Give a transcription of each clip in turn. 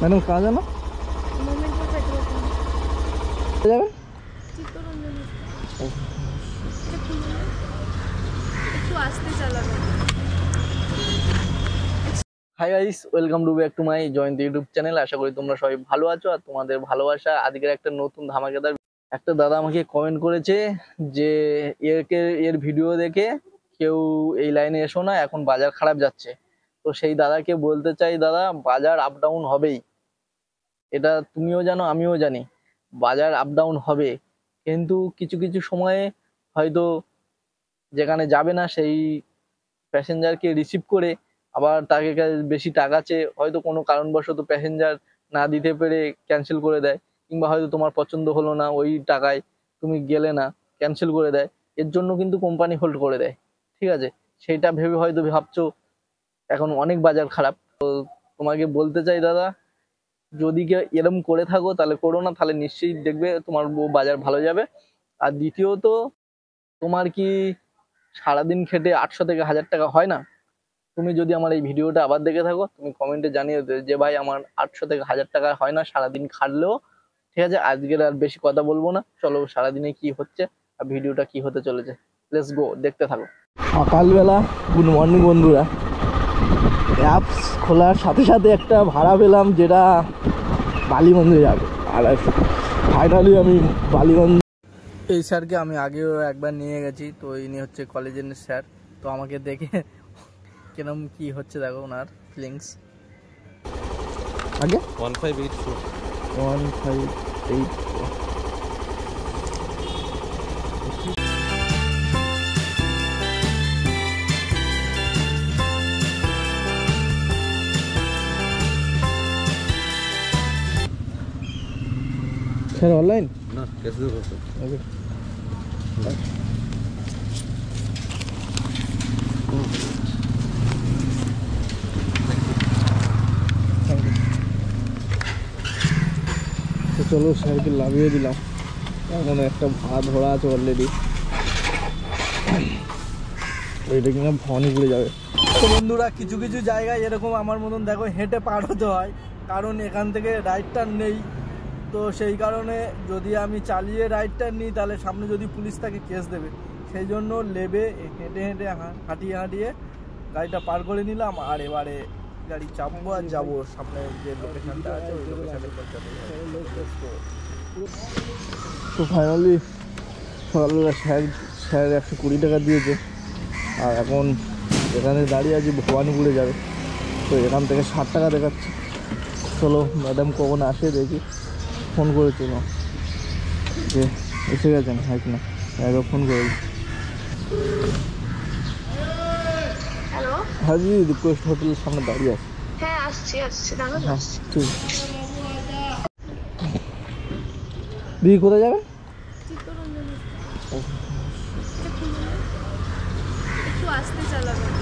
Madam कहाँ जाना যাবে hi guys, welcome to back to my Jayanta YouTube channel. আশা করি তোমরা সবাই ভালো আছো আর তোমাদের ভালোবাসা আজকের একটা নতুন ধামাকেদার। একটা দাদা আমাকে কমেন্ট করেছে যে এর ভিডিও দেখে কেউ এই লাইনে এসো না, এখন বাজার খারাপ যাচ্ছে। তো সেই দাদাকে বলতে চাই, দাদা বাজার আপ ডাউন হবেই, এটা তুমিও জানো আমিও জানি, বাজার আপ ডাউন হবে। কিন্তু কিছু কিছু সময়ে হয়তো যেখানে যাবে না সেই প্যাসেঞ্জারকে রিসিভ করে আবার তাকে বেশি টাকা চেয়ে হয়তো কোনো কারণবশত প্যাসেঞ্জার না দিতে পেরে ক্যান্সেল করে দেয়, কিংবা হয়তো তোমার পছন্দ হলো না ওই টাকায় তুমি গেলে না, ক্যান্সেল করে দেয়। এর জন্য কিন্তু কোম্পানি হোল্ড করে দেয়, ঠিক আছে? সেইটা ভেবে হয়তো ভাবছো এখন অনেক বাজার খারাপ। তো তোমাকে বলতে চাই দাদা, যদি কেউ এরম করে থাকো তাহলে করো না, তাহলে নিশ্চয়ই দেখবে তোমার বাজার ভালো যাবে। আর দ্বিতীয়ত, তোমার কি সারাদিন খেটে 800 থেকে 1000 টাকা হয় না? তুমি যদি আমার এই ভিডিওটা আবার দেখে থাকো, তুমি কমেন্টে জানিয়ে দেবে যে ভাই আমার 800 থেকে 1000 টাকা হয় না সারাদিন খাটলেও। ঠিক আছে, আজকের আর বেশি কথা বলবো না, চলো সারাদিনে কি হচ্ছে আর ভিডিওটা কি হতে চলেছে, লেটস গো, দেখতে থাকো। সকালবেলা গুড মর্নিং বন্ধুরা। অ্যাপস খোলার সাথে সাথে একটা ভাড়া পেলাম যেটা বালিগঞ্জে যাবে, আর ফাইনালি আমি বালিগঞ্জ। এই স্যারকে আমি আগেও একবার নিয়ে গেছি, তো ইনি হচ্ছে কলেজের স্যার। তো আমাকে দেখে কিরম কি হচ্ছে দেখো ওনার ফিলিংস। আগে 1584 सर ऑनलाइन ना कैसे हो सकता ओके। তো চলো স্যারকে লাগিয়ে দিলাম, এখন একটা ভাড়া ধরা আছে অলরেডি, ওইটা কিনা ভবানীপুরে যাবে। তো বন্ধুরা, কিছু কিছু জায়গায় এরকম আমার মতন দেখো হেঁটে পার হতে হয়, কারণ এখান থেকে রাইট টার্ন নেই। তো সেই কারণে যদি আমি চালিয়ে রাইট টার্ন নিই তাহলে সামনে যদি পুলিশ তাকে কেস দেবে, সেই জন্য লেবে হেঁটে হেঁটে হাঁটিয়ে হাঁটিয়ে গাড়িটা পার করে নিলাম। আর এবারে গাড়ি চাপবো আর যাবো সামনে যে লোকেশনটা আছে ওই লোকেশনে পৌঁছাতে। তো ফাইনালি সকালবেলা স্যার 120 টাকা দিয়েছে, আর এখন এখানে দাঁড়িয়ে আছি ভবানীপুরে যাবে। তো এখান থেকে 60 টাকা দেখাচ্ছে। চলো ম্যাডাম কখন আসে দেখি, ফোন করেছিল যে এসে গেছেন হ্যাঁ কিনা, একবার ফোন করে। হ্যালো, হ্যাঁ জি, রিকোয়েস্ট হোটেলের সামনে দাঁড়িয়ে আছে। হ্যাঁ আসছি দাঁড়ানো হ্যাঁ আসছি। ঠিক। দিদি কোথায় যাবেন? একটু আসতে চালাবেন,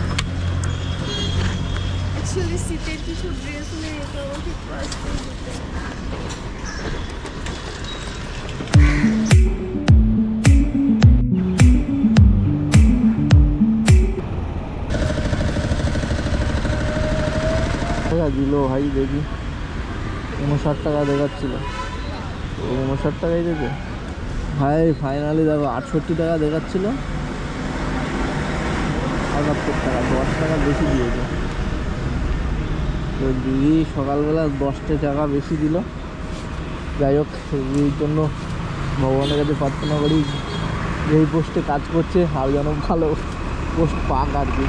অ্যাকচুয়ালি শীতের কিছু ড্রেস নেই তো একটু আসতে যেতে। দিল ভাই দেখি 59 টাকা দেখাচ্ছিল, 59 টাকাই দেবে ভাই। ফাইনালি দেখো 68 টাকা দেখাচ্ছিল, 78 টাকা, 10 টাকা বেশি দিয়েছে। তো দিদি সকালবেলা 10 টাকা বেশি দিল। যাই হোক, দিদির জন্য ভগবানের কাছে প্রার্থনা করি যেই পোস্টে কাজ করছে আর যেন ভালো পোস্ট পাক আর কি।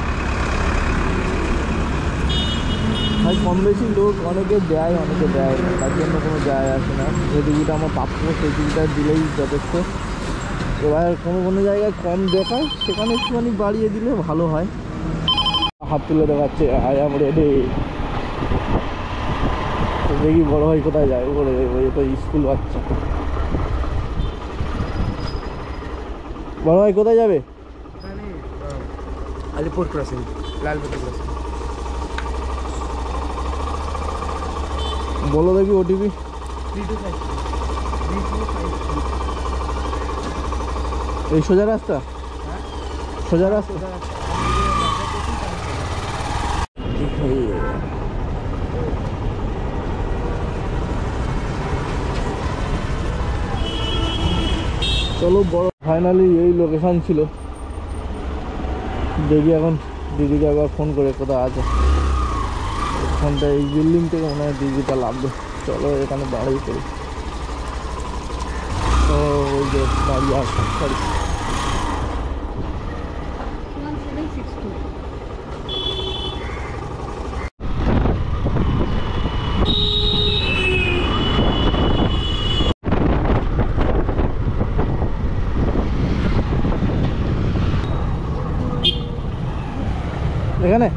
ভাই কম বেশি লোক অনেকে দেয় অনেকে দেয় না, তার জন্য কোনো যায় আসে না। যে টিকিটা আমার প্রাপ্য সেই টিকিটা দিলেই যথেষ্ট। এবার কোনো জায়গায় কম দেখায়, সেখানে একটুখানি বাড়িয়ে দিলে ভালো হয়। হাত তুলে দেখাচ্ছে আই এম রেডি। দেখি বড় ভাই কোথায় যায়, ওরে তো স্কুল বাচ্চা। বড় ভাই কোথায় যাবে? Alipur crossing, Lalpatti crossing. बोलो देखी ओटीपी। 3253 এই সোজা রাস্তা, সোজা রাস্তা। চলো বড় ফাইনালি এই লোকেশন ছিল। দেখি এখন দিদিকে একবার ফোন করে কোথায় আছে। এখানটা এই বিল্ডিং থেকে মনে হয় দিদিটা লাভবে। চলো এখানে দাঁড়িয়ে করি। তো ওই যে দাঁড়িয়ে আসছে, সরি 1762 এখানে।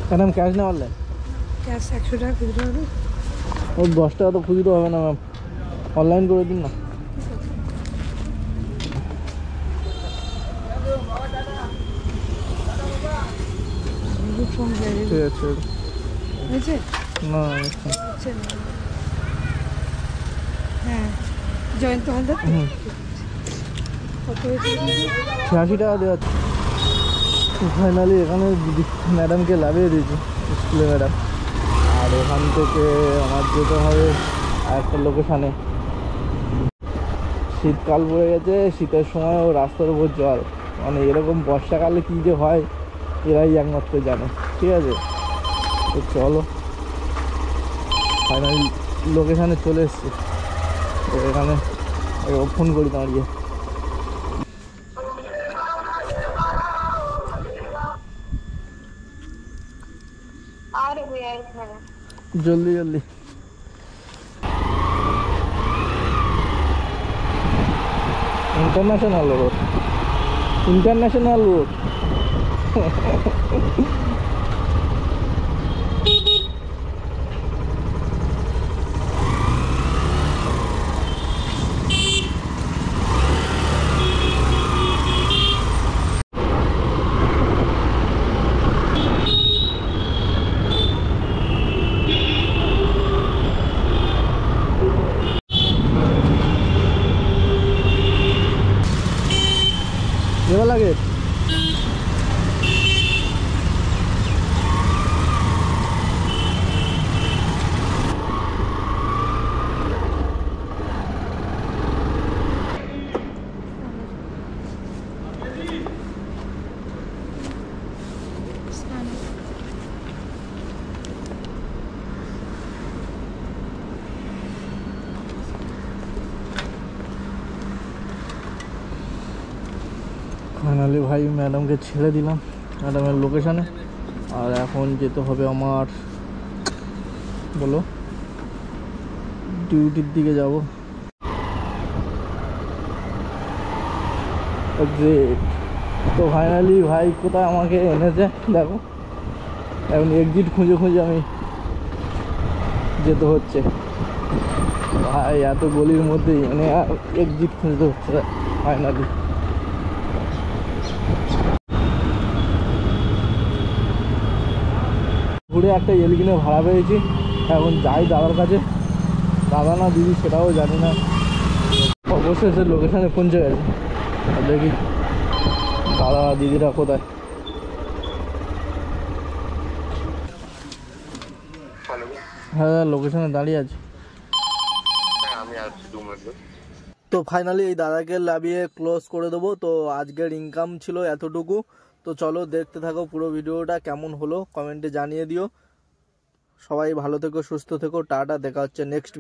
ম্যাডাম ক্যাশ না পারলে ক্যাশ 100 টাকা খুচরো হবে। ওর 10 টাকা তো খুচরো হবে না ম্যাম, অনলাইন করে দিন না। ঠিক আছে হয়েছে? না হচ্ছে না। হ্যাঁ জয়ন্ত হালদার তো? কত হয়েছে? 86 টাকা দেওয়া। ফাইনালি এখানে ম্যাডামকে লাভিয়ে দিয়েছি, স্কুলে ম্যাডাম। আর ওখান থেকে আমার যেতে হবে আর একটা লোকেশানে। শীতকাল পড়ে গেছে, শীতের সময়ও রাস্তার উপর জল, মানে এরকম বর্ষাকালে কী যে হয় এরাই একমাত্র জানে। ঠিক আছে, তো চলো ফাইনালি লোকেশানে চলে এসছি। তো এখানে ফোন করি দাঁড়িয়ে। जल्दी जल्दी इंटरनेशनल रोड, इंटरनेशनल रोड। ये वाला गेट ফাইনালি ভাই ম্যাডামকে ছেড়ে দিলাম ম্যাডামের লোকেশানে। আর এখন যেতে হবে আমার, বলো, ডিউটির দিকে যাব। তো ফাইনালি ভাই কোথায় আমাকে এনেছে দেখো, এখন এক্সিট খুঁজে খুঁজে আমি যেতে হচ্ছে ভাই, এত গলির মধ্যে এনে আর এক্সিট খুঁজতে হচ্ছে ফাইনালি। ঘুরে একটা এলগিনে ভাড়া পেয়েছি, এখন যাই দাদার কাছে, দাদা না দিদি সেটাও জানি না, অবশ্যই সে লোকেশানে পৌঁছে গেছে। দেখি দাদা দিদিরা কোথায়। হ্যাঁ লোকেশানে দাঁড়িয়ে আছে। তো ফাইনালি এই দাদাকে লাভিয়ে ক্লোজ করে দেবো। তো আজকের ইনকাম ছিল এতটুকু। তো চলো দেখতে থাকো পুরো ভিডিওটা, কেমন হলো কমেন্টে জানিয়ে দিও। সবাই ভালো থেকো, সুস্থ থেকো, টাটা, দেখা হচ্ছে নেক্সট।